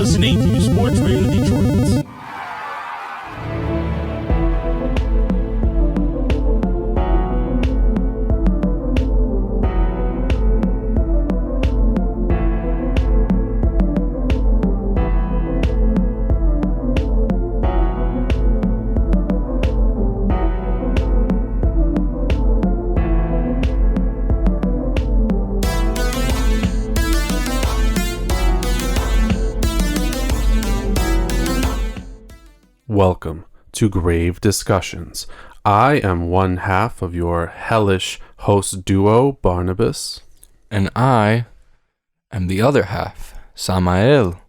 listening to Sports Radio Detroit. Welcome to Grave Discussions. I am one half of your hellish host duo, Barnabas. And I am the other half, Samael.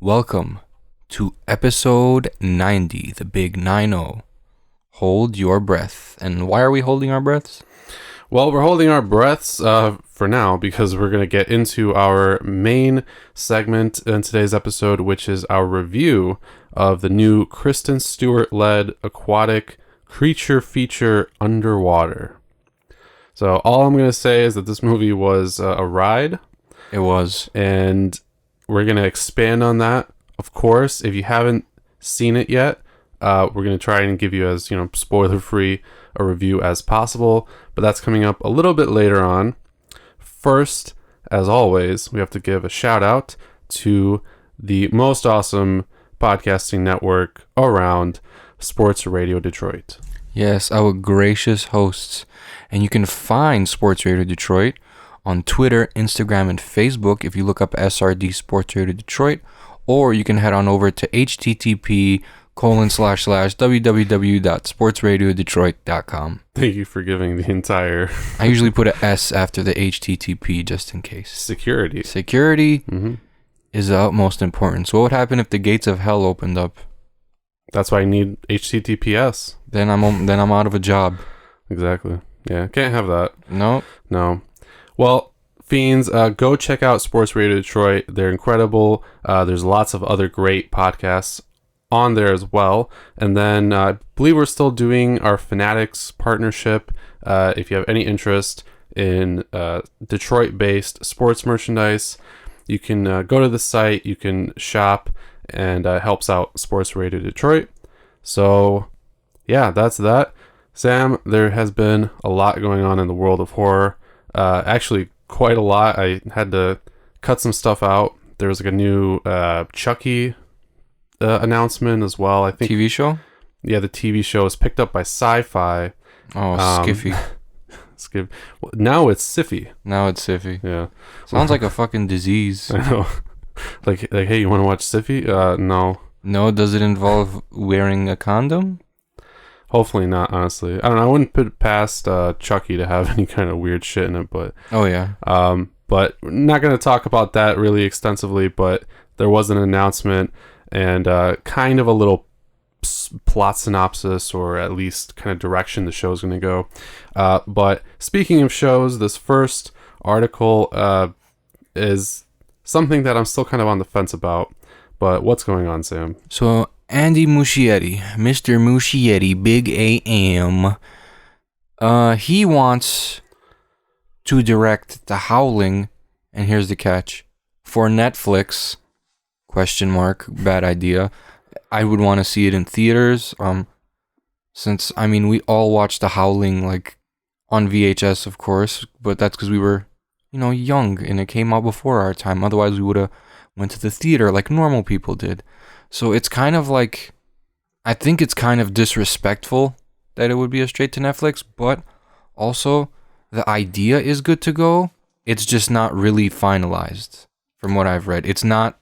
Welcome to episode 90, the big 90. Hold your breath. And why are we holding our breaths? Well, we're holding our breaths for now because we're going to get into our main segment in today's episode, which is our review of the new Kristen Stewart-led aquatic creature feature Underwater. So all I'm going to say is that this movie was a ride. It was. And we're going to expand on that. Of course, if you haven't seen it yet, we're going to try and give you as, spoiler-free a review as possible. But that's coming up a little bit later on. First, as always, we have to give a shout out to the most awesome podcasting network around, Sports Radio Detroit. Yes, our gracious hosts. And you can find Sports Radio Detroit on Twitter, Instagram, and Facebook if you look up SRD Sports Radio Detroit, or you can head on over to http://www.sportsradiodetroit.com. Thank you for giving the entire... I usually put an S after the HTTP just in case. Security. Security is the utmost importance. What would happen if the gates of hell opened up? That's why I need HTTPS. Then I'm out of a job. Exactly. Yeah, can't have that. No. Well, fiends, go check out Sports Radio Detroit. They're incredible. There's lots of other great podcasts on there as well. And then I believe we're still doing our Fanatics partnership. If you have any interest in Detroit-based sports merchandise, you can go to the site, you can shop, and it helps out Sports Radio Detroit. So, yeah, that's that. Sam, there has been a lot going on in the world of horror. Actually, quite a lot. I had to cut some stuff out. There was like a new Chucky announcement as well. I think TV show? Yeah, the TV show is picked up by Sci-Fi. Oh, Skiffy. Now it's Siffy. Yeah. Sounds like a fucking disease. I know. Like, hey, you want to watch Siffy? No. No, does it involve wearing a condom? Hopefully not, honestly. I don't know. I wouldn't put it past Chucky to have any kind of weird shit in it, but... Oh, yeah. But we're not going to talk about that really extensively, but there was an announcement and kind of a little plot synopsis, or at least kind of direction the show's going to go. But speaking of shows, this first article is something that I'm still kind of on the fence about. But what's going on, Sam? So Andy Muschietti, Mr. Muschietti, Big AM, he wants to direct The Howling, and here's the catch, for Netflix, ? Bad idea. I would want to see it in theaters, since, we all watched The Howling, like, on VHS, of course, but that's because we were, young, and it came out before our time. Otherwise, we would have went to the theater like normal people did. So it's kind of like, I think it's kind of disrespectful that it would be a straight to Netflix, but also the idea is good to go. It's just not really finalized from what I've read. It's not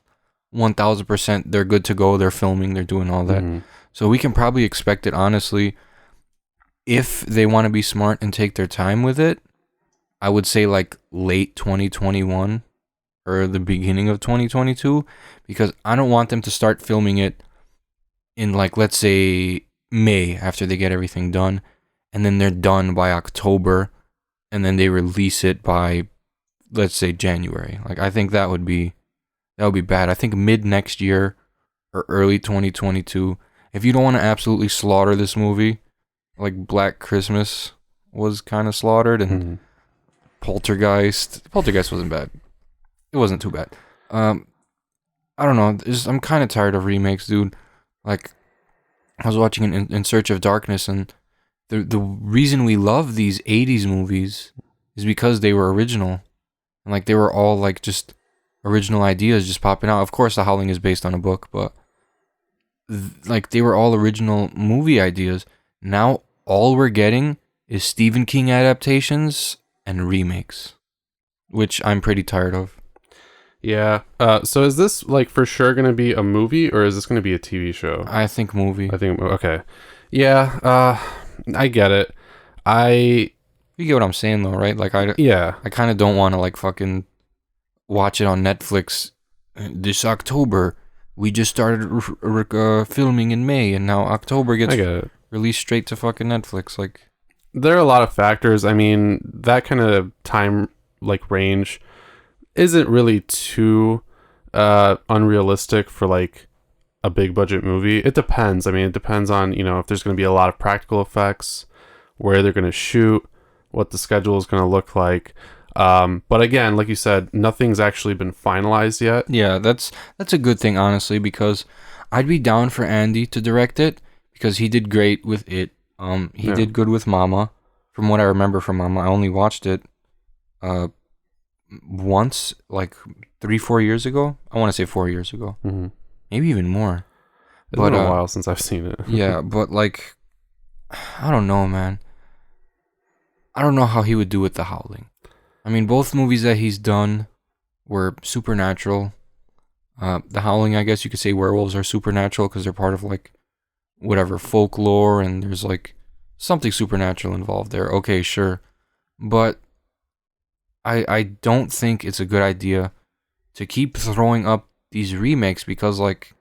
1000% they're good to go, they're filming, they're doing all that. So we can probably expect it, honestly, if they want to be smart and take their time with it. I would say like late 2021 or the beginning of 2022, because I don't want them to start filming it in, like, let's say May, after they get everything done, and then they're done by October, and then they release it by, let's say, January. Like, I think that would be bad. I think mid next year or early 2022, if you don't want to absolutely slaughter this movie, like Black Christmas was kind of slaughtered, and Poltergeist wasn't bad. It wasn't too bad. I don't know. I'm kind of tired of remakes, dude. Like, I was watching In Search of Darkness, and the reason we love these 80s movies is because they were original. And, like, they were all, like, just original ideas just popping out. Of course, The Howling is based on a book, but, like, they were all original movie ideas. Now, all we're getting is Stephen King adaptations and remakes, which I'm pretty tired of. Yeah. So is this like for sure going to be a movie or is this going to be a TV show? I think movie. I think okay. Yeah. I get it. You get what I'm saying though, right? Like I kind of don't want to like fucking watch it on Netflix this October. We just started filming in May, and now October gets released straight to fucking Netflix. Like, there are a lot of factors. I mean, that kind of time like range isn't really too unrealistic for like a big budget movie. It depends. I mean, it depends on, you know, if there's going to be a lot of practical effects, where they're going to shoot, what the schedule is going to look like. But again, like you said, nothing's actually been finalized yet. Yeah, that's a good thing, honestly, because I'd be down for Andy to direct it because he did great with it. He did good with Mama. From what I remember from Mama, I only watched it once, like 3-4 years ago. I want to say 4 years ago, maybe even more. It's been a while since I've seen it. Yeah, but like, I don't know, man. I don't know how he would do with The Howling. I mean, both movies that he's done were supernatural. The Howling, I guess you could say werewolves are supernatural because they're part of like whatever folklore, and there's like something supernatural involved there. Okay, sure, but I don't think it's a good idea to keep throwing up these remakes because, like,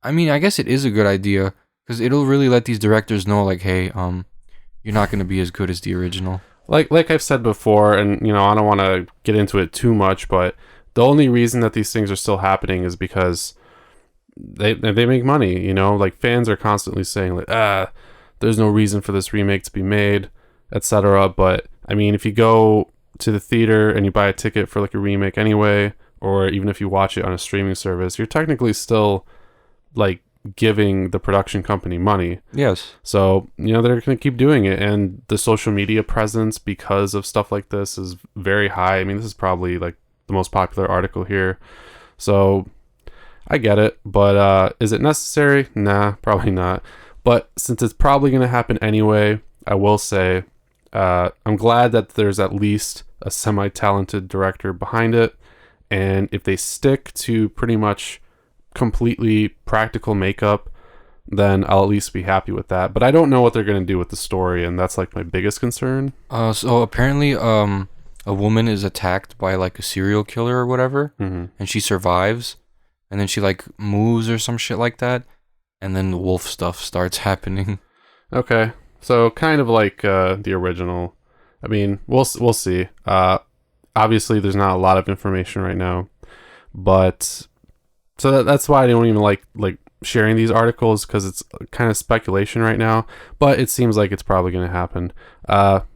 I mean, I guess it is a good idea because it'll really let these directors know, like, hey, you're not going to be as good as the original. Like I've said before, and, you know, I don't want to get into it too much, but the only reason that these things are still happening is because they make money, you know? Like, fans are constantly saying, like, there's no reason for this remake to be made, etc. But I mean, if you go to the theater and you buy a ticket for like a remake anyway, or even if you watch it on a streaming service, you're technically still like giving the production company money. Yes. So, you know, they're going to keep doing it. And the social media presence because of stuff like this is very high. I mean, this is probably like the most popular article here. So I get it. But is it necessary? Nah, probably not. But since it's probably going to happen anyway, I will say I'm glad that there's at least a semi-talented director behind it. And if they stick to pretty much completely practical makeup, then I'll at least be happy with that. But I don't know what they're going to do with the story, and that's like my biggest concern. So apparently a woman is attacked by like a serial killer or whatever, and she survives, and then she like moves or some shit like that, and then the wolf stuff starts happening. Okay. So kind of like the original. I mean, we'll see. Obviously, there's not a lot of information right now, but so that's why I don't even like sharing these articles because it's kind of speculation right now. But it seems like it's probably going to happen.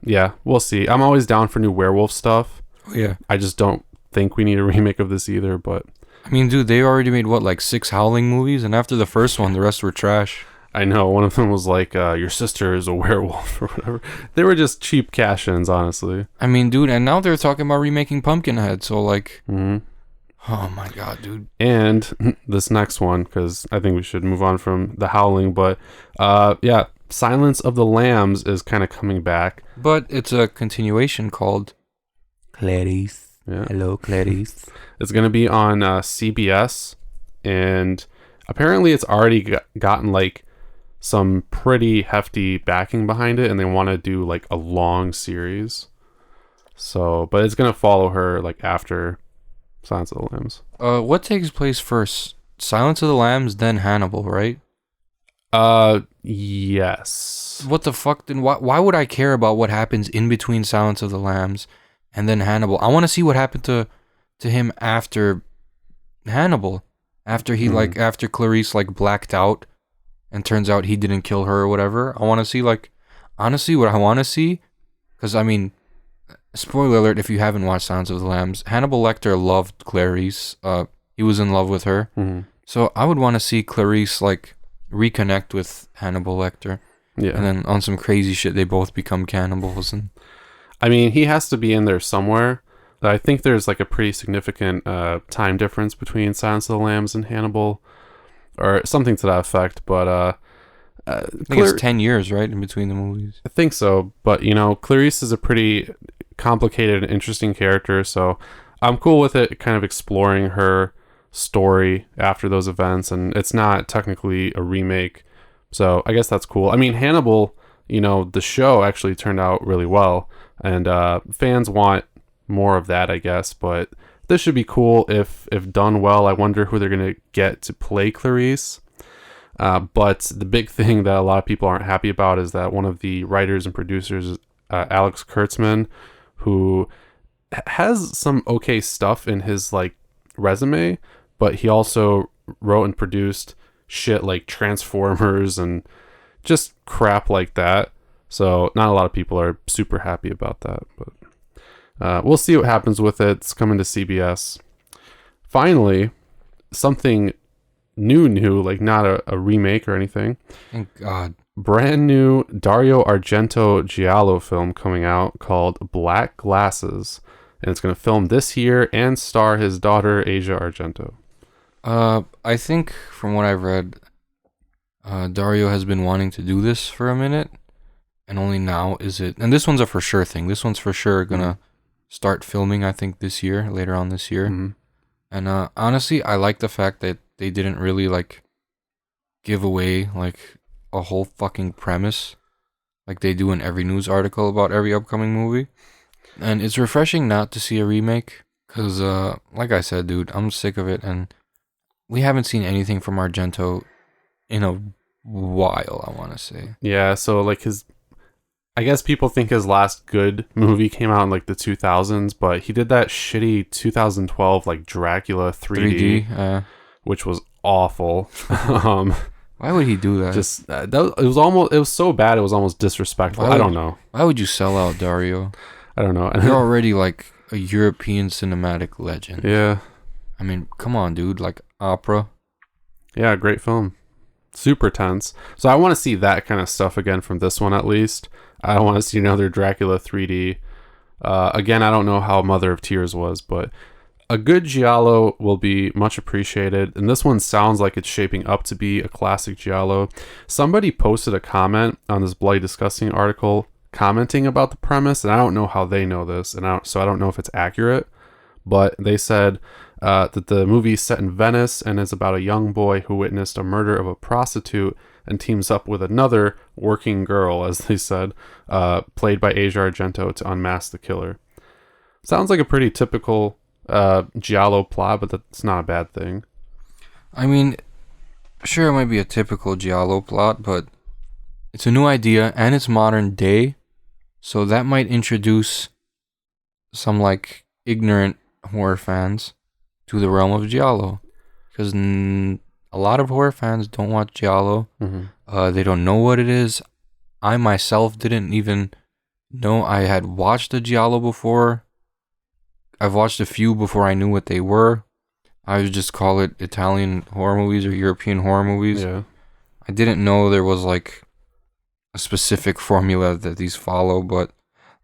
Yeah, we'll see. I'm always down for new werewolf stuff. Yeah, I just don't think we need a remake of this either. But I mean, dude, they already made what, like 6 Howling movies, and after the first one, the rest were trash. I know, one of them was like, your sister is a werewolf or whatever. They were just cheap cash-ins, honestly. I mean, dude, and now they're talking about remaking Pumpkinhead, so like, oh my god, dude. And this next one, because I think we should move on from The Howling, but yeah, Silence of the Lambs is kind of coming back. But it's a continuation called Clarice. Yeah. Hello, Clarice. It's going to be on CBS, and apparently it's already gotten like some pretty hefty backing behind it, and they want to do like a long series. So, but it's gonna follow her like after Silence of the Lambs. What takes place first? Silence of the Lambs, then Hannibal, right? Yes. What the fuck? Then why would I care about what happens in between Silence of the Lambs and then Hannibal? I want to see what happened to him after Hannibal, after he like after Clarice like blacked out. And turns out he didn't kill her or whatever. I want to see, like, honestly, what I want to see, because, I mean, spoiler alert if you haven't watched Silence of the Lambs, Hannibal Lecter loved Clarice. he was in love with her. Mm-hmm. So I would want to see Clarice like reconnect with Hannibal Lecter. Yeah. And then on some crazy shit, they both become cannibals. And I mean, he has to be in there somewhere. I think there's like a pretty significant time difference between Silence of the Lambs and Hannibal, or something to that effect. But I think it's 10 years, right, in between the movies. I think so. But, you know, Clarice is a pretty complicated and interesting character, so I'm cool with it kind of exploring her story after those events, and it's not technically a remake, so I guess that's cool. I mean, Hannibal, you know, the show actually turned out really well, and fans want more of that, I guess, but this should be cool if done well. I wonder who they're going to get to play Clarice. But the big thing that a lot of people aren't happy about is that one of the writers and producers, Alex Kurtzman, who has some okay stuff in his like resume, but he also wrote and produced shit like Transformers and just crap like that. So not a lot of people are super happy about that, but we'll see what happens with it. It's coming to CBS. Finally, something new, like not a remake or anything. Thank God. Brand new Dario Argento giallo film coming out called Black Glasses, and it's going to film this year and star his daughter Asia Argento. I think from what I've read, Dario has been wanting to do this for a minute, and only now is it. And this one's a for sure thing. This one's for sure gonna start filming, I think, this year, later on this year. Mm-hmm. And honestly, I like the fact that they didn't really like give away like a whole fucking premise like they do in every news article about every upcoming movie. And it's refreshing not to see a remake because, like I said, dude, I'm sick of it, and we haven't seen anything from Argento in a while, I want to say. Yeah, so like I guess people think his last good movie came out in like the 2000s, but he did that shitty 2012 like Dracula 3D, which was awful. Why would he do that? Just it was so bad it was almost disrespectful. I don't know. Why would you sell out Dario? I don't know. You're already like a European cinematic legend. Yeah. I mean, come on, dude. Like opera. Yeah, great film. Super tense. So I want to see that kind of stuff again from this one at least. I want to see another Dracula 3D. Again, I don't know how Mother of Tears was, but a good giallo will be much appreciated. And this one sounds like it's shaping up to be a classic giallo. Somebody posted a comment on this Bloody Disgusting article commenting about the premise, and I don't know how they know this, so I don't know if it's accurate, but they said that the movie is set in Venice and is about a young boy who witnessed a murder of a prostitute and teams up with another working girl, as they said, played by Asia Argento, to unmask the killer. Sounds like a pretty typical giallo plot, but that's not a bad thing. I mean, sure, it might be a typical giallo plot, but it's a new idea and it's modern day, so that might introduce some like ignorant horror fans to the realm of giallo, because a lot of horror fans don't watch giallo. Mm-hmm. They don't know what it is. I myself didn't even know I had watched a giallo before. I've watched a few before I knew what they were. I would just call it Italian horror movies or European horror movies. Yeah. I didn't know there was like a specific formula that these follow, but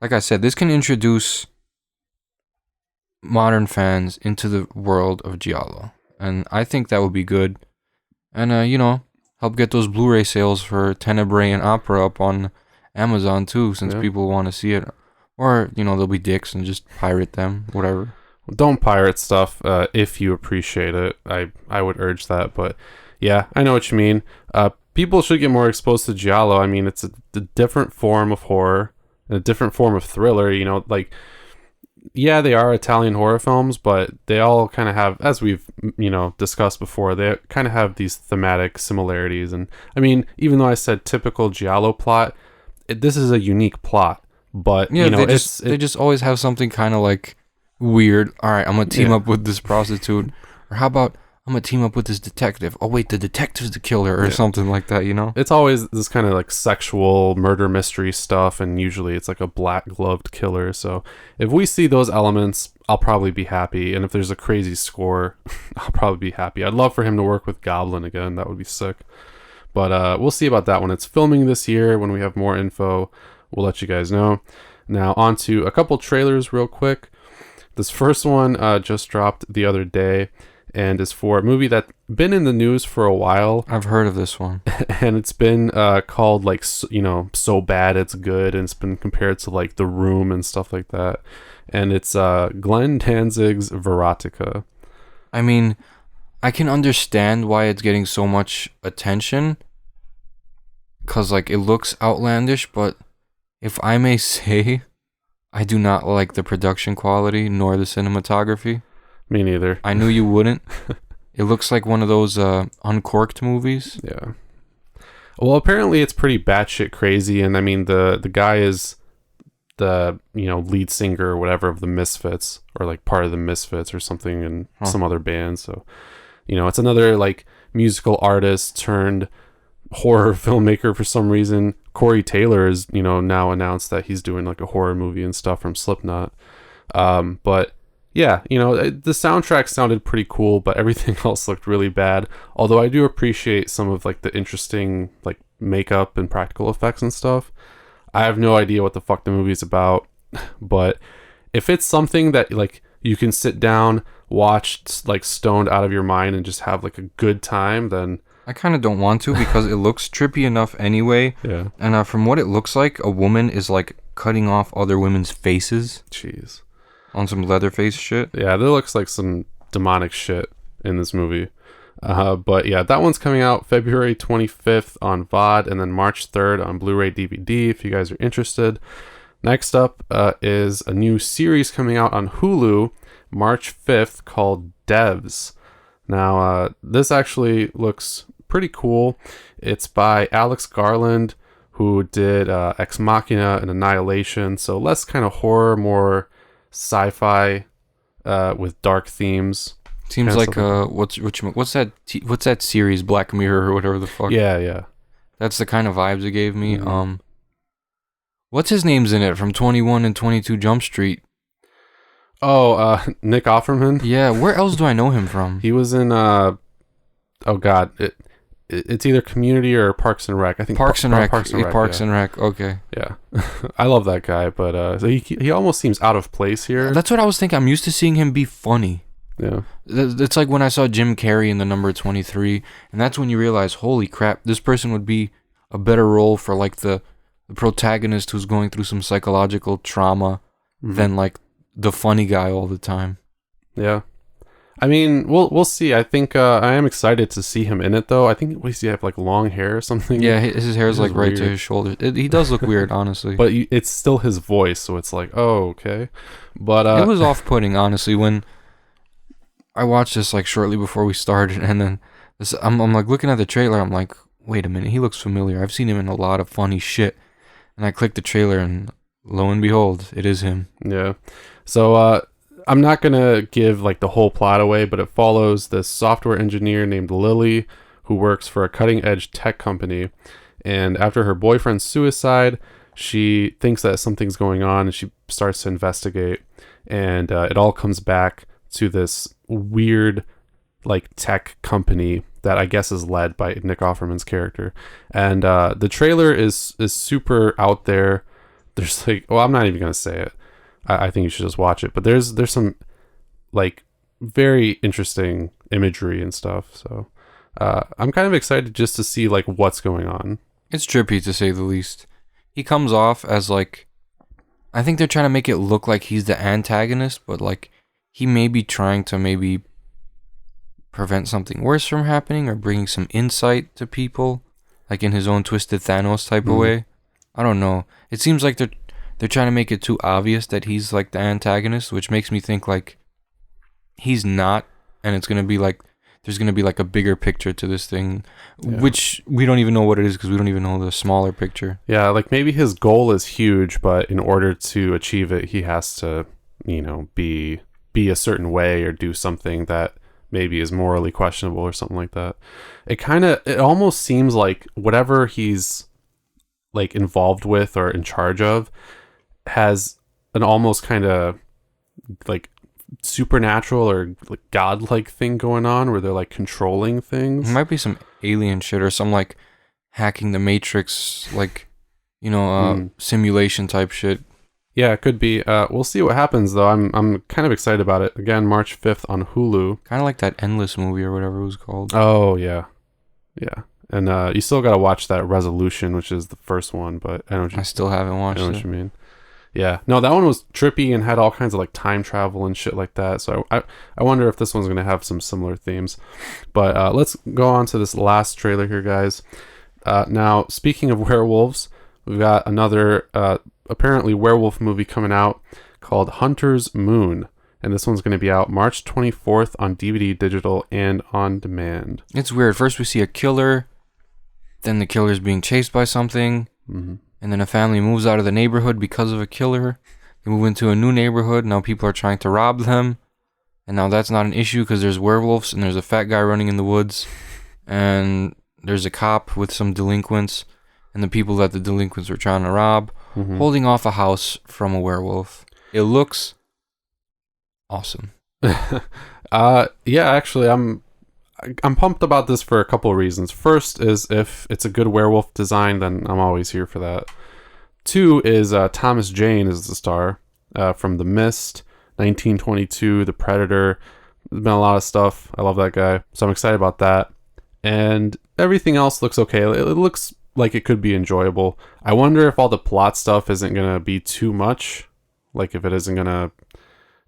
like I said, this can introduce modern fans into the world of giallo, and I think that would be good. And help get those Blu-ray sales for Tenebrae and Opera up on Amazon too, since people want to see it. Or they'll be dicks and just pirate them, whatever. Don't pirate stuff if you appreciate it. I would urge that, but yeah, I know what you mean. People should get more exposed to giallo. I mean, it's a different form of horror, a different form of thriller. Like, yeah, they are Italian horror films, but they all kind of have, as we've discussed before, they kind of have these thematic similarities. And I mean, even though I said typical giallo plot, this is a unique plot. But yeah, they just always have something kind of like weird. All right, I'm gonna team up with this prostitute, or how about I'm gonna team up with this detective? Oh wait, the detective's the killer, or something like that. It's always this kind of like sexual murder mystery stuff, and usually it's like a black gloved killer. So if we see those elements, I'll probably be happy. And if there's a crazy score, I'll probably be happy. I'd love for him to work with Goblin again. That would be sick. But we'll see about that when it's filming this year. When we have more info, we'll let you guys know. Now, on to a couple trailers real quick. This first one just dropped the other day and is for a movie that's been in the news for a while. I've heard of this one. And it's been called, like, So Bad It's Good. And it's been compared to, like, The Room and stuff like that. And it's Glenn Danzig's Verotica. I mean, I can understand why it's getting so much attention. Because, like, it looks outlandish, but if I may say, I do not like the production quality nor the cinematography. Me neither. I knew you wouldn't. It looks like one of those Uncorked movies. Yeah. Well, apparently it's pretty batshit crazy, and I mean the guy is the lead singer or whatever of the Misfits, or like part of the Misfits or something in some other band. So it's another like musical artist turned horror filmmaker for some reason. Corey Taylor is now announced that he's doing like a horror movie and stuff from Slipknot. But yeah, the soundtrack sounded pretty cool, but everything else looked really bad. Although I do appreciate some of like the interesting like makeup and practical effects and stuff. I have no idea what the fuck the movie's about, but if it's something that like you can sit down, watch like stoned out of your mind and just have like a good time, then I kind of don't want to because it looks trippy enough anyway. Yeah. And from what it looks like, a woman is like cutting off other women's faces. Jeez. On some Leatherface shit. Yeah, there looks like some demonic shit in this movie. But yeah, that one's coming out February 25th on VOD and then March 3rd on Blu-ray DVD if you guys are interested. Next up is a new series coming out on Hulu March 5th called Devs. Now, this actually looks pretty cool. It's by Alex Garland, who did Ex Machina and Annihilation. So less kind of horror, more sci-fi with dark themes. Seems like what's that series, Black Mirror or whatever the fuck. Yeah. That's the kind of vibes it gave me. What's his name's in it from 21 and 22 Jump Street? Oh, Nick Offerman. Yeah, where else do I know him from? He was in oh god, it's either Community or Parks and Rec. I think Parks and Rec. Parks and Rec. Okay. Yeah, I love that guy, but so he almost seems out of place here. That's what I was thinking. I'm used to seeing him be funny. Yeah, it's like when I saw Jim Carrey in The Number 23, and that's when you realize, holy crap, this person would be a better role for like the protagonist who's going through some psychological trauma than like the funny guy all the time. Yeah. I mean, we'll see. I think I am excited to see him in it, though. I think he have like long hair or something. Yeah, his hair is like right to his shoulders. He does look weird, honestly. But it's still his voice, so it's like, oh, okay. But it was off-putting, honestly, when I watched this like shortly before we started, and then I'm like looking at the trailer. I'm like, wait a minute, he looks familiar. I've seen him in a lot of funny shit. And I clicked the trailer, and lo and behold, it is him. Yeah. So I'm not going to give like the whole plot away, but it follows this software engineer named Lily who works for a cutting edge tech company. And after her boyfriend's suicide, she thinks that something's going on and she starts to investigate. And it all comes back to this weird like tech company that I guess is led by Nick Offerman's character. And the trailer is super out there. There's like, well, I'm not even going to say it. I think you should just watch it. But there's some like very interesting imagery and stuff. So I'm kind of excited just to see like what's going on. It's trippy to say the least. He comes off as like, I think they're trying to make it look like he's the antagonist, but like he may be trying to maybe prevent something worse from happening or bringing some insight to people, like in his own twisted Thanos type of way. I don't know. It seems like they're trying to make it too obvious that he's like the antagonist, which makes me think like he's not, and it's gonna be like there's gonna be like a bigger picture to this thing, which we don't even know what it is because we don't even know the smaller picture. Yeah, like maybe his goal is huge, but in order to achieve it, he has to, be a certain way or do something that maybe is morally questionable or something like that. It almost seems like whatever he's like involved with or in charge of has an almost kind of like supernatural or like godlike thing going on where they're like controlling things. It might be some alien shit or some like hacking the Matrix, like, simulation type shit. Yeah, it could be. We'll see what happens though. I'm kind of excited about it. Again, March 5th on Hulu. Kind of like that Endless movie or whatever it was called. Oh yeah, yeah. And you still gotta watch that Resolution, which is the first one. But I still haven't watched it. I know what you mean. Yeah, no, that one was trippy and had all kinds of like time travel and shit like that. So I wonder if this one's gonna have some similar themes. But let's go on to this last trailer here, guys. Now, speaking of werewolves, we've got another apparently werewolf movie coming out called Hunter's Moon. And this one's going to be out March 24th on DVD, digital, and on demand. It's weird. First we see a killer, then the killer's being chased by something, and then a family moves out of the neighborhood because of a killer. They move into a new neighborhood. Now people are trying to rob them. And now that's not an issue because there's werewolves and there's a fat guy running in the woods. And there's a cop with some delinquents. And the people that the delinquents were trying to rob, holding off a house from a werewolf. It looks awesome. Yeah, actually, I'm pumped about this for a couple of reasons. First is if it's a good werewolf design, then I'm always here for that. Two is Thomas Jane is the star from The Mist, 1922, The Predator. There's been a lot of stuff. I love that guy, so I'm excited about that. And everything else looks okay. It looks like it could be enjoyable. I wonder if all the plot stuff isn't gonna be too much, like if it isn't gonna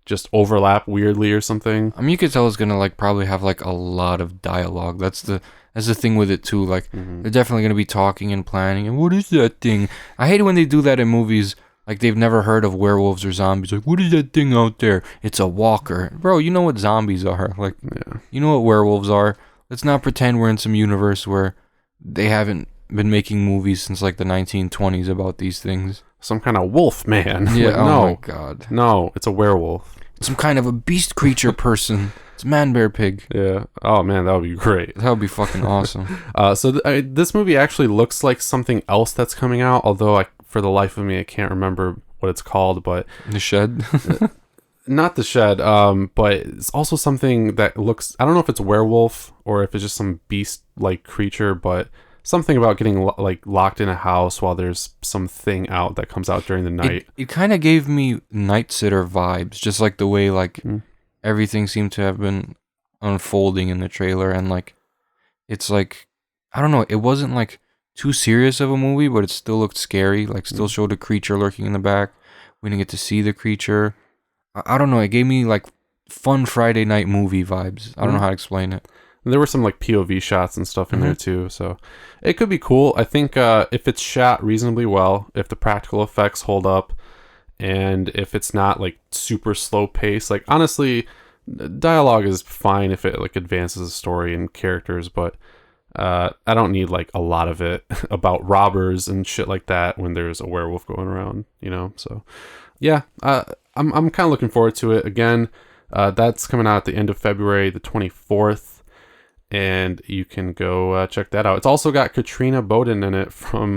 just overlap weirdly or something. I mean, you could tell it's gonna like probably have like a lot of dialogue. That's the thing with it too. Like they're definitely gonna be talking and planning. And what is that thing? I hate it when they do that in movies. Like they've never heard of werewolves or zombies. Like, what is that thing out there? It's a walker, bro. You know what zombies are. Like, you know what werewolves are. Let's not pretend we're in some universe where they haven't been making movies since like the 1920s about these things. Some kind of wolf man. Yeah. Like, oh my god. No, it's a werewolf. It's some kind of a beast creature person. It's man, bear, pig. Yeah. Oh man, that would be great. That would be fucking awesome. This movie actually looks like something else that's coming out. Although, for the life of me, I can't remember what it's called. But The Shed. Not The Shed. But it's also something that looks. I don't know if it's werewolf or if it's just some beast-like creature, but something about getting locked in a house while there's something out that comes out during the night. It kind of gave me Night Sitter vibes, just like the way everything seemed to have been unfolding in the trailer, and it's like, I don't know, it wasn't like too serious of a movie, but it still looked scary. Like still showed a creature lurking in the back. We didn't get to see the creature. I don't know. It gave me like fun Friday night movie vibes. I don't know how to explain it. There were some POV shots and stuff in there too, so it could be cool. I think if it's shot reasonably well, if the practical effects hold up, and if it's not super slow pace, honestly, dialogue is fine if it advances the story and characters, but I don't need a lot of it about robbers and shit like that when there's a werewolf going around, So yeah, I'm kind of looking forward to it. Again, that's coming out at the end of February, the 24th. And you can go check that out. It's also got Katrina Bowden in it from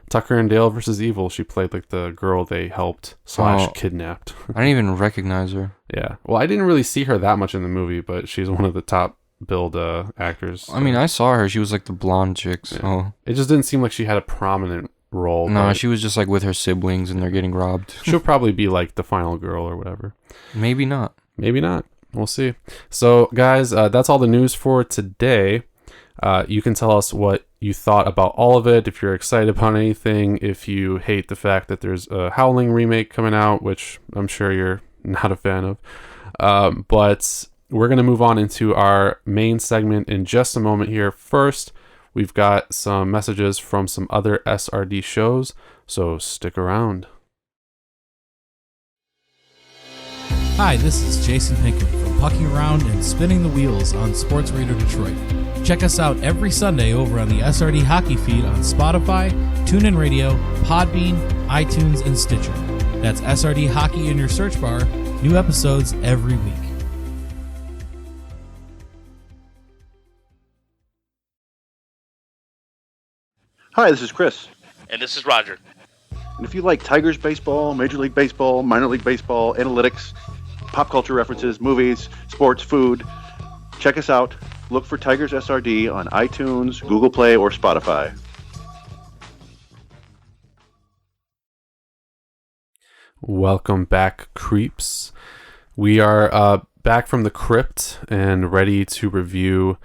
Tucker and Dale vs. Evil. She played the girl they helped / kidnapped. I didn't even recognize her. Yeah. Well, I didn't really see her that much in the movie, but she's one of the top billed actors. So. I mean, I saw her. She was the blonde chick. So. Yeah. It just didn't seem like she had a prominent role. No, she was just with her siblings and they're getting robbed. She'll probably be the final girl or whatever. Maybe not. Maybe not. We'll see. So, guys, that's all the news for today. You can tell us what you thought about all of it, if you're excited about anything, if you hate the fact that there's a Howling remake coming out, which I'm sure you're not a fan of. But we're going to move on into our main segment in just a moment here. First, we've got some messages from some other SRD shows, so stick around. Hi, this is Jason Pinkham from Pucking Around and Spinning the Wheels on Sports Radio Detroit. Check us out every Sunday over on the SRD Hockey feed on Spotify, TuneIn Radio, Podbean, iTunes, and Stitcher. That's SRD Hockey in your search bar. New episodes every week. Hi, this is Chris. And this is Roger. And if you like Tigers baseball, Major League Baseball, Minor League Baseball, analytics, pop culture references, movies, sports, food. Check us out. Look for Tigers SRD on iTunes, Google Play, or Spotify. Welcome back, creeps. We are back from the crypt and ready to review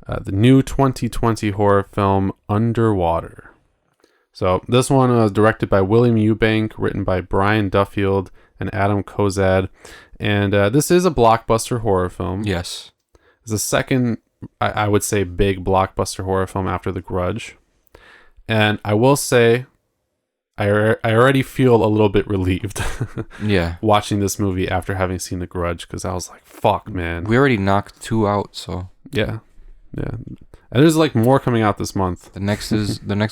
the new 2020 horror film Underwater. So this one was directed by William Eubank, written by Brian Duffield and Adam Kozad, and this is a blockbuster horror film. Yes. It's the second, I would say, big blockbuster horror film after The Grudge. And I will say, I already feel a little bit relieved Yeah. watching this movie after having seen The Grudge, because I was like, fuck, man. We already knocked 2 out, so Yeah. And there's like more coming out this month. the next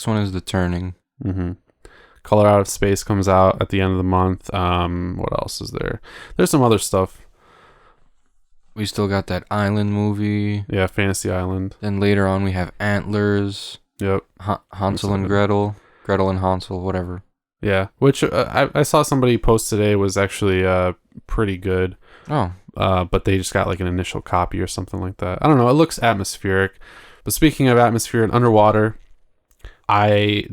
one is The Turning. Mm-hmm. Color Out of Space comes out at the end of the month. What else is there? There's some other stuff. We still got that Island movie. Yeah, Fantasy Island. Then later on we have Antlers, Yep. Hansel and Gretel and Hansel, whatever. Yeah, which I saw somebody post today was actually pretty good. Oh. But they just got like an initial copy or something like that. I don't know. It looks atmospheric. But speaking of atmosphere and underwater, I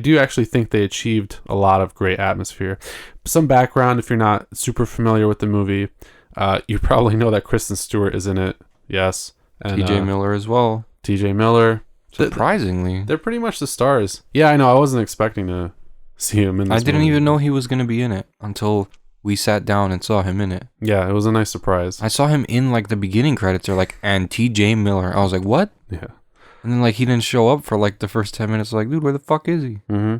do actually think they achieved a lot of great atmosphere. Some background, if you're not super familiar with the movie, you probably know that Kristen Stewart is in it. Yes. And T.J. Miller as well. T.J. Miller. Surprisingly. They're pretty much the stars. Yeah, I know. I wasn't expecting to see him in this I didn't movie. even know he was going to be in it until we sat down and saw him in it. Yeah, it was a nice surprise. I saw him in like the beginning credits. They're like, and T.J. Miller. I was like, what? Yeah. And then like he didn't show up for like the first 10 minutes. Like, dude, where the fuck is he? Mm-hmm.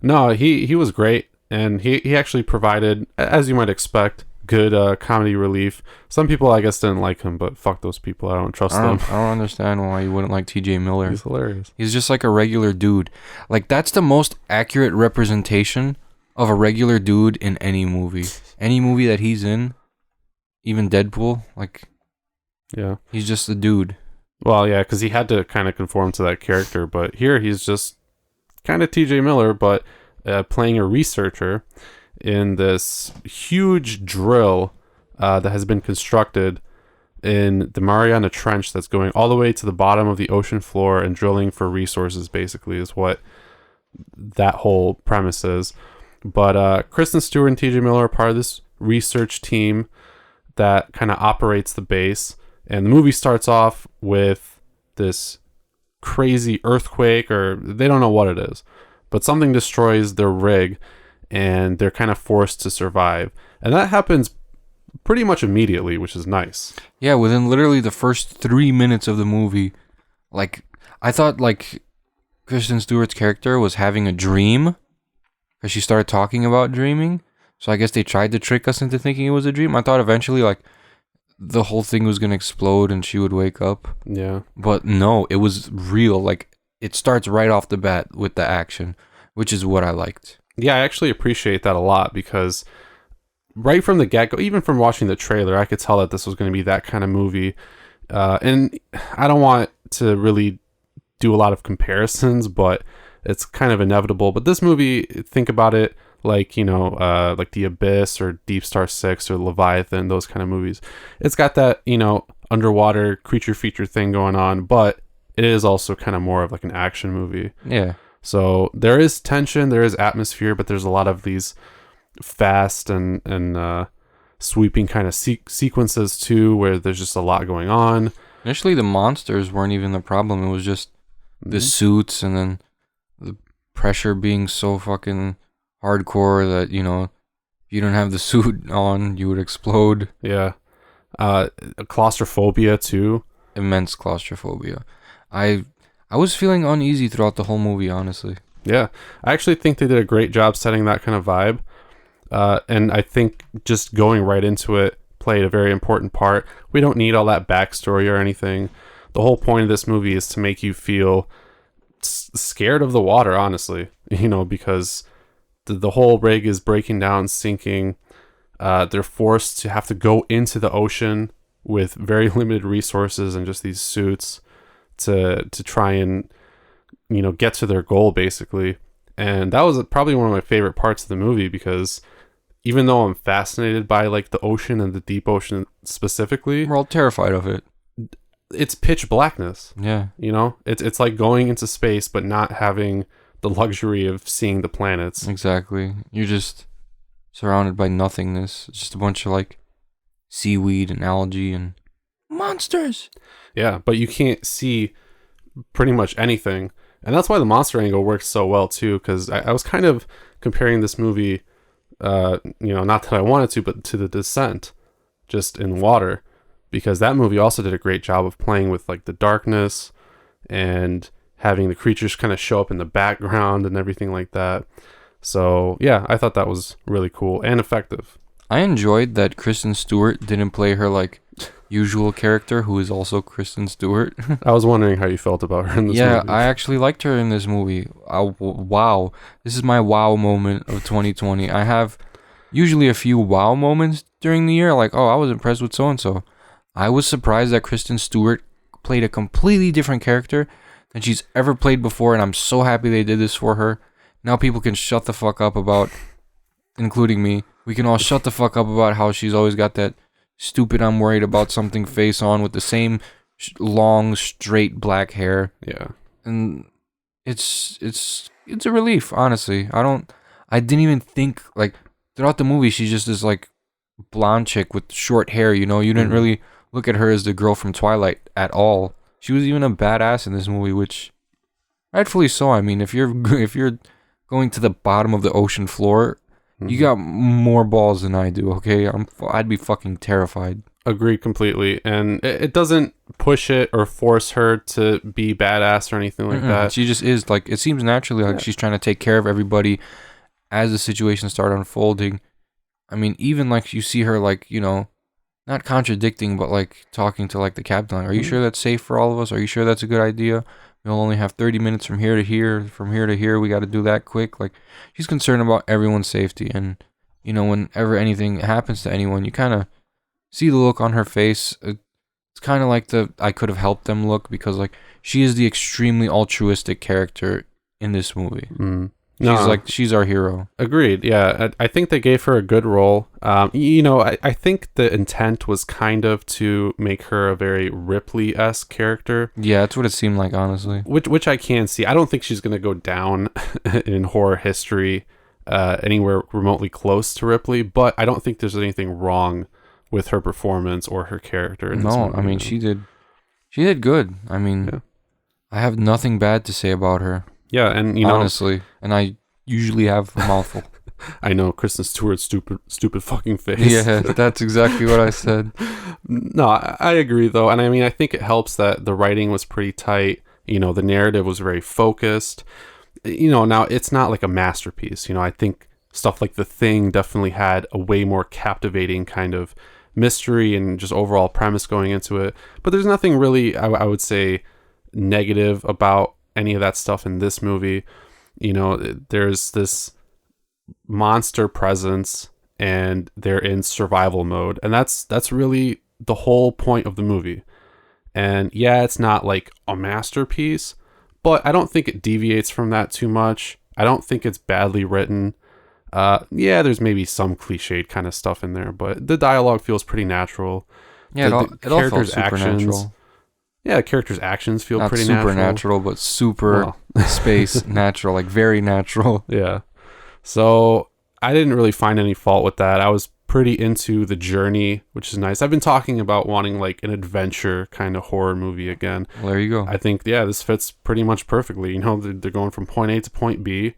No, he was great, and he actually provided, as you might expect, good comedy relief. Some people, I guess, didn't like him, but fuck those people. I don't trust them. I don't understand why you wouldn't like T.J. Miller. He's hilarious. He's just like a regular dude. Like, that's the most accurate representation of a regular dude in any movie. Any movie that he's in, even Deadpool, like, Yeah. he's just a dude. Well, yeah, because he had to kind of conform to that character, but here he's just kind of T.J. Miller, but playing a researcher in this huge drill that has been constructed in the Mariana Trench that's going all the way to the bottom of the ocean floor and drilling for resources, basically, is what that whole premise is. But Kristen Stewart and T.J. Miller are part of this research team that kind of operates the base. And the movie starts off with this crazy earthquake, or they don't know what it is, but something destroys their rig and they're kind of forced to survive. And that happens pretty much immediately, which is nice. Yeah, within literally the first 3 minutes of the movie, like, I thought, like, Kristen Stewart's character was having a dream, because she started talking about dreaming. So I guess they tried to trick us into thinking it was a dream. I thought eventually, like, the whole thing was going to explode and she would wake up. Yeah. But no, it was real. Like, it starts right off the bat with the action, which is what I liked. Yeah, I actually appreciate that a lot, because right from the get-go, even from watching the trailer, I could tell that this was going to be that kind of movie. And I don't want to really do a lot of comparisons, but it's kind of inevitable. But this movie, think about it like, you know, like The Abyss or Deep Star 6 or Leviathan, those kind of movies. It's got that, you know, underwater creature feature thing going on, but it is also kind of more of like an action movie. Yeah. So there is tension, there is atmosphere, but there's a lot of these fast and sweeping kind of sequences too, where there's just a lot going on. Initially, the monsters weren't even the problem. It was just the suits and then the pressure being so fucking hardcore that, you know, if you don't have the suit on, you would explode. Yeah. Claustrophobia too. Immense claustrophobia. I was feeling uneasy throughout the whole movie, honestly. Yeah. I actually think they did a great job setting that kind of vibe. And I think just going right into it played a very important part. We don't need all that backstory or anything. The whole point of this movie is to make you feel scared of the water, honestly. You know, because the whole rig is breaking down, sinking. They're forced to have to go into the ocean with very limited resources and just these suits to try and, you know, get to their goal, basically. And that was probably one of my favorite parts of the movie, because even though I'm fascinated by like the ocean and the deep ocean specifically, We're all terrified of it. it's pitch blackness. Yeah. You know, it's like going into space but not having the luxury of seeing the planets. Exactly. You're just surrounded by nothingness. It's just a bunch of like seaweed and algae and monsters. Yeah, but you can't see pretty much anything. And that's why the monster angle works so well too, because I was kind of comparing this movie, not that I wanted to, but to The Descent, just in water, because that movie also did a great job of playing with like the darkness and having the creatures kind of show up in the background and everything like that. So yeah, I thought that was really cool and effective. I enjoyed that Kristen Stewart didn't play her like usual character, who is also Kristen Stewart. I was wondering how you felt about her in this movie. Yeah, I actually liked her in this movie. Wow. This is my wow moment of 2020. I have usually a few wow moments during the year, like, oh, I was impressed with so-and-so. I was surprised that Kristen Stewart played a completely different character than she's ever played before, and I'm so happy they did this for her. Now people can shut the fuck up about, including me, we can all shut the fuck up about how she's always got that stupid I'm worried about something face on with the same long, straight black hair. Yeah. And it's a relief, honestly. I didn't even think, like, throughout the movie, she's just this, like, blonde chick with short hair, you know? You didn't really look at her as the girl from Twilight at all. She was even a badass in this movie, which rightfully so. I mean, if you're going to the bottom of the ocean floor, you got more balls than I do, okay? I'd be fucking terrified. Agree completely. And it doesn't push it or force her to be badass or anything like that. She just is, like, it seems naturally like she's trying to take care of everybody as the situation started unfolding. I mean, even, like, you see her, like, you know, not contradicting, but, like, talking to, like, the captain. Like, are you sure that's safe for all of us? Are you sure that's a good idea? We'll only have 30 minutes from here to here. From here to here, we got to do that quick. Like, she's concerned about everyone's safety. And, you know, whenever anything happens to anyone, you kind of see the look on her face. It's kind of like the I could have helped them look, because, like, she is the extremely altruistic character in this movie. She's our hero. Agreed. Yeah, I think they gave her a good role. I think the intent was kind of to make her a very Ripley-esque character. Yeah, that's what it seemed like, honestly. Which I can see. I don't think she's going to go down in horror history anywhere remotely close to Ripley, but I don't think there's anything wrong with her performance or her character in this movie. I mean, she did good. I mean, yeah. I have nothing bad to say about her. Yeah, and honestly, and I usually have a mouthful. I know, Kristen Stewart's stupid fucking face. Yeah, that's exactly what I said. No, I agree though, and I mean, I think it helps that the writing was pretty tight. You know, the narrative was very focused. You know, now it's not like a masterpiece. You know, I think stuff like The Thing definitely had a way more captivating kind of mystery and just overall premise going into it. But there's nothing really, I would say, negative about any of that stuff in this movie. You know, there's this monster presence and they're in survival mode, and that's really the whole point of the movie. And yeah, it's not like a masterpiece, but I don't think it deviates from that too much. I don't think it's badly written. Yeah, there's maybe some cliched kind of stuff in there, but the dialogue feels pretty natural. Yeah, it all felt supernatural. Yeah, the characters' actions feel not pretty supernatural, but super space natural, like very natural. Yeah. So I didn't really find any fault with that. I was pretty into the journey, which is nice. I've been talking about wanting like an adventure kind of horror movie again. Well, there you go. I think, yeah, this fits pretty much perfectly. You know, they're going from point A to point B,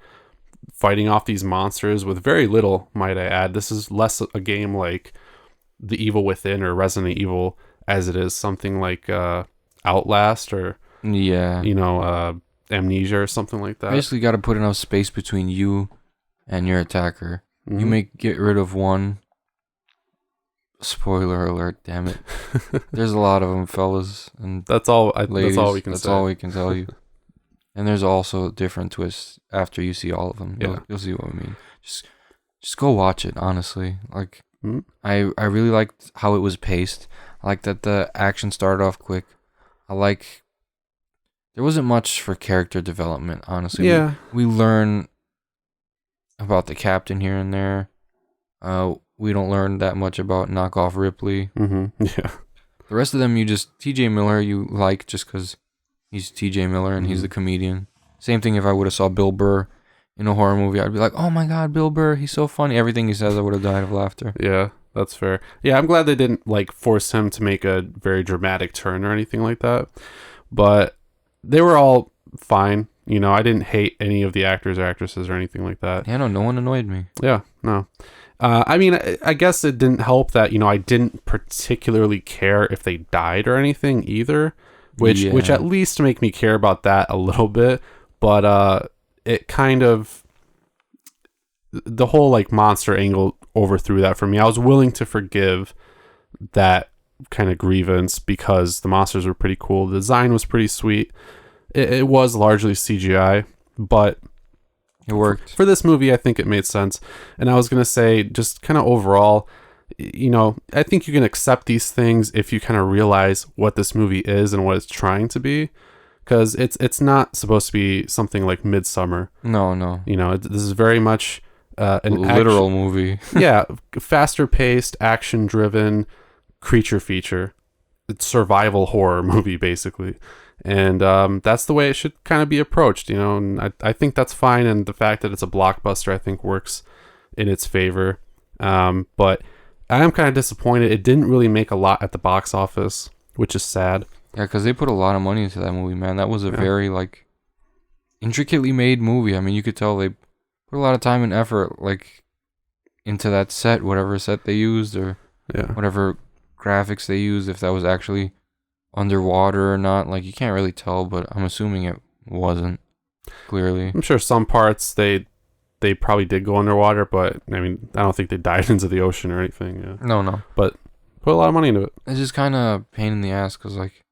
fighting off these monsters with very little, might I add. This is less a game like The Evil Within or Resident Evil as it is something like Outlast or Amnesia or something like that. Basically got to put enough space between you and your attacker. You may get rid of one. Spoiler alert, damn it. There's a lot of them, fellas, and that's all ladies, that's all we can that's say. all we can tell you. And there's also different twists after you see all of them. You'll see what I mean. Just go watch it, honestly. Like I really liked how it was paced. I like that the action started off quick. There wasn't much for character development, honestly. Yeah. We learn about the captain here and there. We don't learn that much about knockoff Ripley. Yeah. The rest of them, T.J. Miller, you like just because he's T.J. Miller and he's the comedian. Same thing if I would have saw Bill Burr in a horror movie. I'd be like, oh my God, Bill Burr, he's so funny. Everything he says, I would have died of laughter. Yeah, that's fair. Yeah, I'm glad they didn't like force him to make a very dramatic turn or anything like that. But they were all fine. You know, I didn't hate any of the actors or actresses or anything like that. Yeah, no one annoyed me. Yeah, no. I mean, I guess it didn't help that, you know, I didn't particularly care if they died or anything either, which at least make me care about that a little bit. But it kind of, the whole like monster angle overthrew that for me. I was willing to forgive that kind of grievance because the monsters were pretty cool. The design was pretty sweet. It was largely CGI, but it worked. For this movie, I think it made sense. And I was going to say, just kind of overall, you know, I think you can accept these things if you kind of realize what this movie is and what it's trying to be. Because it's not supposed to be something like Midsummer. No. You know, this is very much an literal movie. Yeah, faster paced, action driven creature feature. It's survival horror movie, basically. And that's the way it should kind of be approached, you know, and I think that's fine. And the fact that it's a blockbuster, I think, works in its favor. But I am kind of disappointed. It didn't really make a lot at the box office, which is sad. Yeah, because they put a lot of money into that movie, man. That was a very, like, intricately made movie. I mean, you could tell they put a lot of time and effort, like, into that set, whatever set they used, or whatever graphics they used, if that was actually underwater or not. Like, you can't really tell, but I'm assuming it wasn't, clearly. I'm sure some parts they probably did go underwater, but I mean, I don't think they dived into the ocean or anything. Yeah. No. But put a lot of money into it. It's just kind of pain in the ass because, like,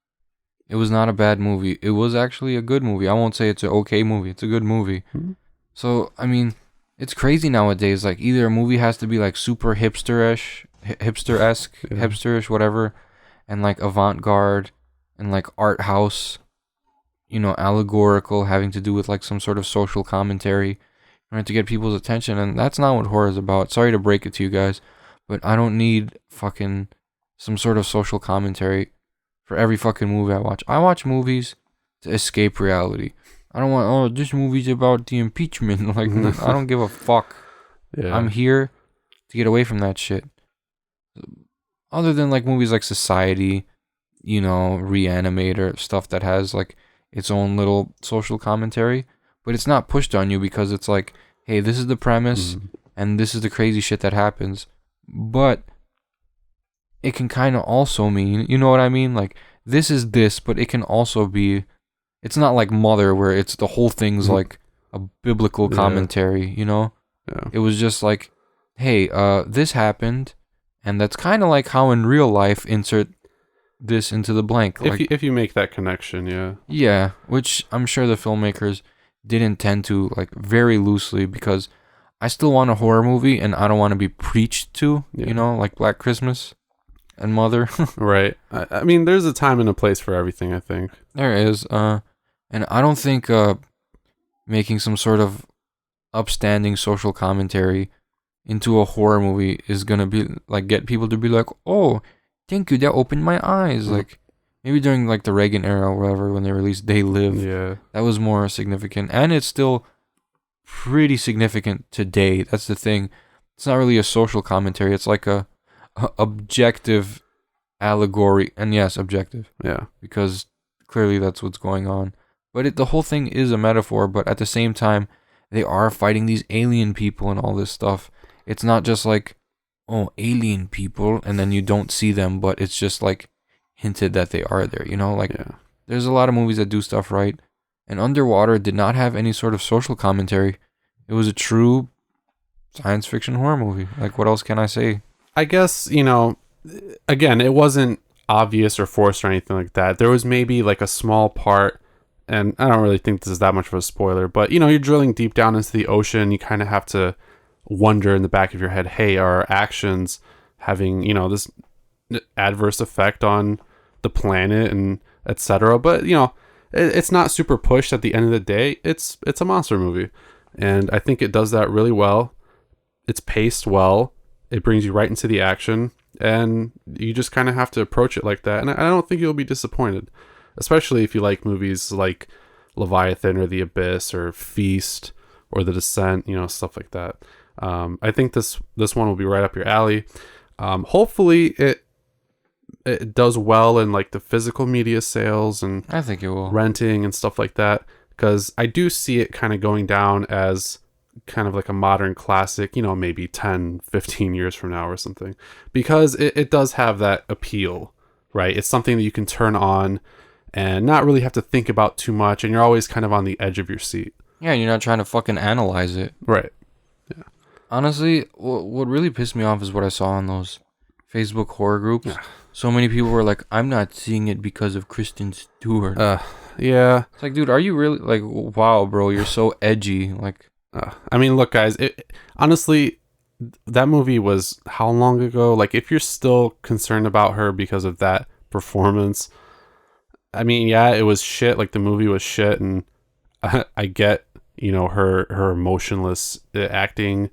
it was not a bad movie. It was actually a good movie. I won't say it's an okay movie. It's a good movie. Mm-hmm. So, I mean, it's crazy nowadays. Like, either a movie has to be, like, super hipster-esque, hipsterish, whatever, and, like, avant-garde, and, like, art house, you know, allegorical, having to do with, like, some sort of social commentary, right, to get people's attention. And that's not what horror is about. Sorry to break it to you guys, but I don't need fucking some sort of social commentary for every fucking movie I watch. I watch movies to escape reality. I don't want, this movie's about the impeachment. Like, I don't give a fuck. Yeah. I'm here to get away from that shit. Other than, like, movies like Society, you know, Reanimator, stuff that has, like, its own little social commentary. But it's not pushed on you because it's like, hey, this is the premise, and this is the crazy shit that happens. But it can kind of also mean, you know what I mean? Like, this is this, but it can also be, it's not like Mother where it's the whole thing's like a biblical commentary, you know? Yeah. It was just like, hey, this happened, and that's kind of like how in real life, insert this into the blank. If you make that connection, yeah. Yeah, which I'm sure the filmmakers did intend to, like, very loosely, because I still want a horror movie, and I don't want to be preached to, you know, like Black Christmas and Mother. Right. I mean, there's a time and a place for everything, I think. There is. And I don't think making some sort of upstanding social commentary into a horror movie is going to be, like, get people to be like, oh, thank you, that opened my eyes. Like, maybe during, like, the Reagan era or whatever, when they released They Live. Yeah. That was more significant. And it's still pretty significant today. That's the thing. It's not really a social commentary. It's like a objective allegory. And yes, objective. Yeah. Because clearly that's what's going on. But the whole thing is a metaphor. But at the same time, they are fighting these alien people and all this stuff. It's not just like, oh, alien people, and then you don't see them, but it's just like hinted that they are there, you know? Like, there's a lot of movies that do stuff right. And Underwater did not have any sort of social commentary. It was a true science fiction horror movie. Like, what else can I say? I guess, you know, again, it wasn't obvious or forced or anything like that. There was maybe like a small part, and I don't really think this is that much of a spoiler, but, you know, you're drilling deep down into the ocean. You kind of have to wonder in the back of your head, hey, are our actions having, you know, this adverse effect on the planet and etc. But, you know, it's not super pushed at the end of the day. It's a monster movie, and I think it does that really well. It's paced well. It brings you right into the action, and you just kind of have to approach it like that. And I don't think you'll be disappointed, especially if you like movies like Leviathan or The Abyss or Feast or The Descent, stuff like that. I think this one will be right up your alley. Hopefully it does well in like the physical media sales and I think it will. renting and stuff like that, because I do see it kind of going down as kind of like a modern classic, maybe 10-15 years from now or something, because it does have that appeal, right? It's something that you can turn on and not really have to think about too much, and you're always kind of on the edge of your seat. Yeah, you're not trying to fucking analyze it. Right. Yeah. Honestly, what really pissed me off is what I saw on those Facebook horror groups. Yeah. So many people were like, I'm not seeing it because of Kristen Stewart. Yeah. It's like, dude, are you really like, wow, bro, you're so edgy. Like, I mean, look, guys, honestly, that movie was how long ago? Like, if you're still concerned about her because of that performance, I mean, yeah, it was shit. Like, the movie was shit, and I get, her emotionless acting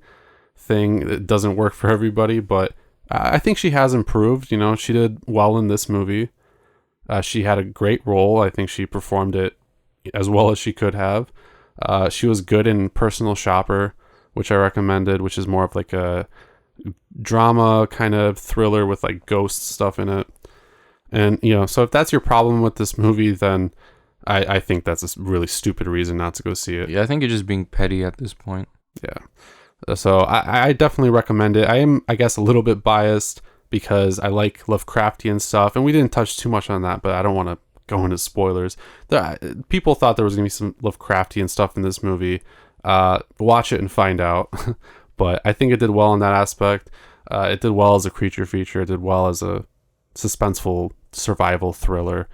thing. It doesn't work for everybody, but I think she has improved. She did well in this movie. She had a great role. I think she performed it as well as she could have. She was good in Personal Shopper, which I recommended, which is more of like a drama kind of thriller with like ghost stuff in it. And, so if that's your problem with this movie, then I think that's a really stupid reason not to go see it. yeah, I think you're just being petty at this point. Yeah. So I definitely recommend it. I am, I guess, a little bit biased because I like Lovecraftian stuff, and we didn't touch too much on that, but I don't want to go into spoilers. People thought there was going to be some Lovecraftian stuff in this movie. Watch it and find out. But I think it did well in that aspect. It did well as a creature feature. It did well as a suspenseful survival thriller.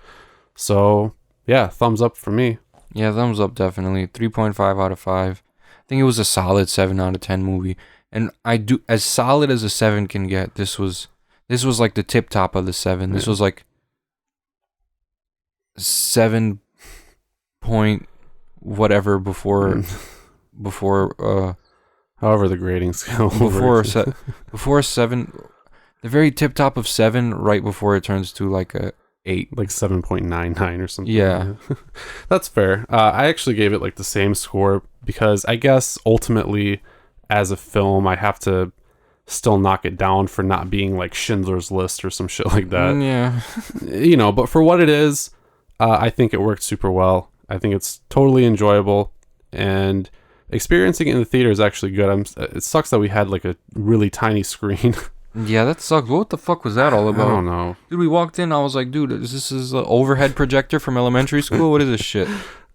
So, yeah, thumbs up for me. Yeah, thumbs up, definitely. 3.5 out of 5. I think it was a solid 7 out of 10 movie. And as solid as a 7 can get, this was like the tip top of the 7. This was like 7 point whatever before However the grading scale before 7, the very tip top of 7, right before it turns to like a 8, like 7.99 or something. Yeah. That's fair. I actually gave it like the same score because I guess ultimately as a film I have to still knock it down for not being like Schindler's List or some shit like that. Yeah. But for what it is, I think it worked super well. I think it's totally enjoyable, and experiencing it in the theater is actually good. It sucks that we had like a really tiny screen. Yeah, that sucks. What the fuck was that all about? I don't know. Dude, we walked in, I was like, dude, is this an overhead projector from elementary school? What is this shit?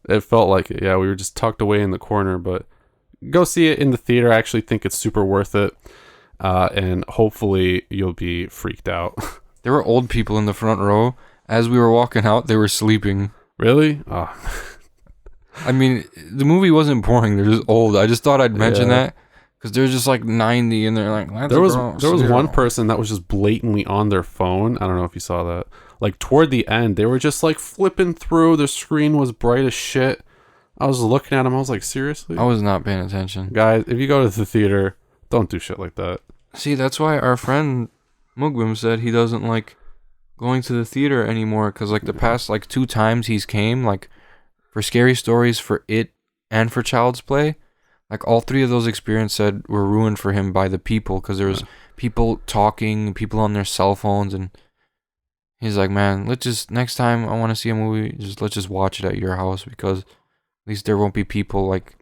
It felt like it. Yeah, we were just tucked away in the corner, but go see it in the theater. I actually think it's super worth it. And hopefully you'll be freaked out. There were old people in the front row. As we were walking out, they were sleeping. Really? Oh. I mean, the movie wasn't boring. They're just old. I just thought I'd mention that because they're just like 90 and they're like, there was one person that was just blatantly on their phone. I don't know if you saw that. Like toward the end, they were just like flipping through. The screen was bright as shit. I was looking at them. I was like, seriously? I was not paying attention. Guys, if you go to the theater, don't do shit like that. See, that's why our friend Mugbim said he doesn't like going to the theater anymore because like the past like 2 times he's came, like for Scary Stories, for It, and for Child's Play, like all 3 of those experiences said were ruined for him by the people because there was people talking, people on their cell phones, and he's like, man, next time I want to see a movie, let's just watch it at your house because at least there won't be people like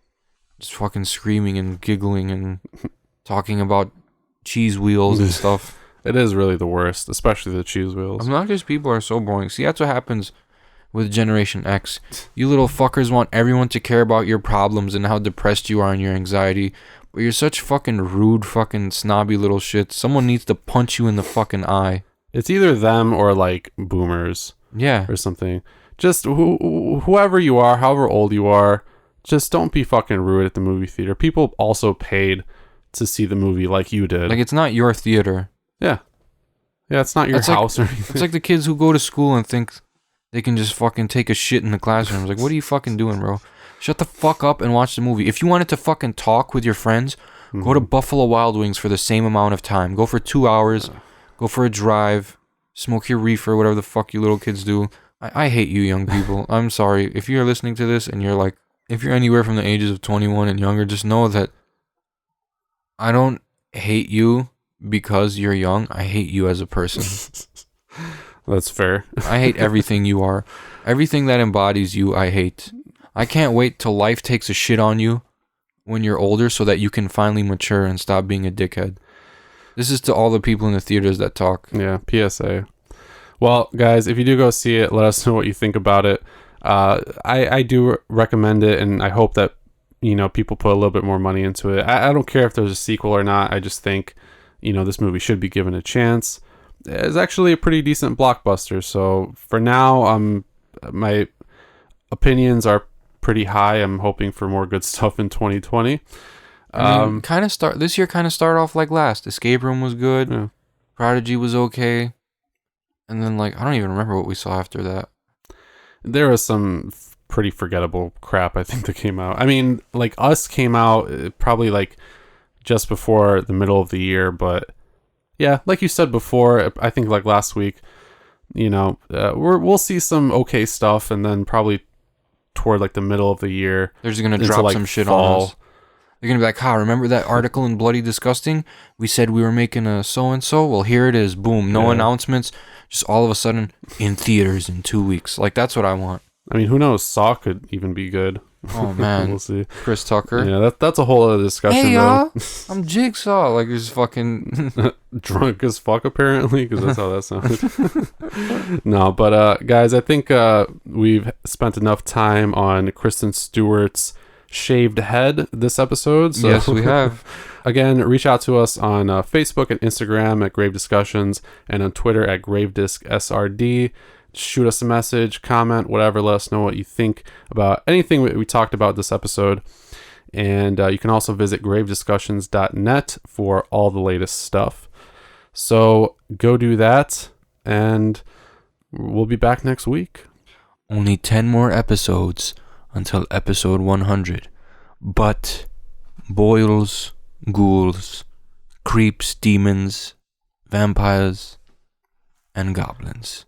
just fucking screaming and giggling and talking about cheese wheels and stuff. It is really the worst, especially the cheese wheels. Obnoxious people are so boring. See, that's what happens with Generation X. You little fuckers want everyone to care about your problems and how depressed you are and your anxiety, but you're such fucking rude, fucking snobby little shit. Someone needs to punch you in the fucking eye. It's either them or like boomers. Yeah. Or something. Just whoever you are, however old you are, just don't be fucking rude at the movie theater. People also paid to see the movie like you did. Like, it's not your theater. Yeah. Yeah, it's not your house or anything. It's like the kids who go to school and think they can just fucking take a shit in the classroom. It's like, what are you fucking doing, bro? Shut the fuck up and watch the movie. If you wanted to fucking talk with your friends, Go to Buffalo Wild Wings for the same amount of time. Go for 2 hours. Go for a drive. Smoke your reefer, whatever the fuck you little kids do. I hate you young people. I'm sorry. If you're listening to this and you're like, if you're anywhere from the ages of 21 and younger, just know that I don't hate you because you're young. I hate you as a person. That's fair. I hate everything you are. Everything that embodies you, I hate. I can't wait till life takes a shit on you when you're older so that you can finally mature and stop being a dickhead. This is to all the people in the theaters that talk. Yeah, PSA. Well, guys, if you do go see it, let us know what you think about it. I do recommend it, and I hope that, you know, people put a little bit more money into it. I don't care if there's a sequel or not. I just think, you know, this movie should be given a chance. It's actually a pretty decent blockbuster. So for now, my opinions are pretty high. I'm hoping for more good stuff in 2020. This year kind of started off like last. Escape Room was good. Yeah. Prodigy was okay. And then, like, I don't even remember what we saw after that. There was some pretty forgettable crap, I think, that came out. I mean, like, Us came out probably, like, just before the middle of the year. But, yeah, like you said before, I think, like, last week, you know, we'll see some okay stuff. And then probably toward, like, the middle of the year, they're just going to drop some shit on us. They're going to be like, remember that article in Bloody Disgusting? We said we were making a so-and-so? Well, here it is. Boom. No announcements. Just all of a sudden in theaters in 2 weeks. Like, that's what I want. I mean, who knows? Saw could even be good. Oh, man. We'll see. Chris Tucker. Yeah, that's a whole other discussion, hey, though. y'all. I'm Jigsaw. Like, he's fucking... drunk as fuck, apparently, because that's how that sounded. No, but, guys, I think we've spent enough time on Kristen Stewart's shaved head this episode. So yes, we have. Again, reach out to us on Facebook and Instagram at Grave Discussions and on Twitter at GraveDiscSRD. Shoot us a message, comment, whatever. Let us know what you think about anything we talked about this episode. And you can also visit gravediscussions.net for all the latest stuff. So go do that, and we'll be back next week. Only 10 more episodes until episode 100. But boils, ghouls, creeps, demons, vampires, and goblins.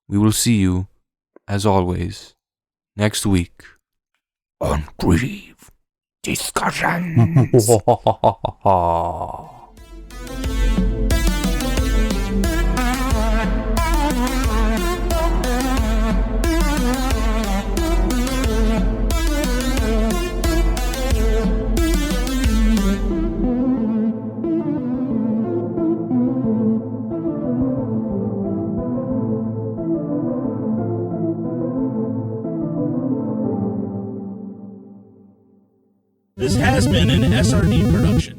We will see you, as always, next week on Grave Discussions. This has been an SRD production.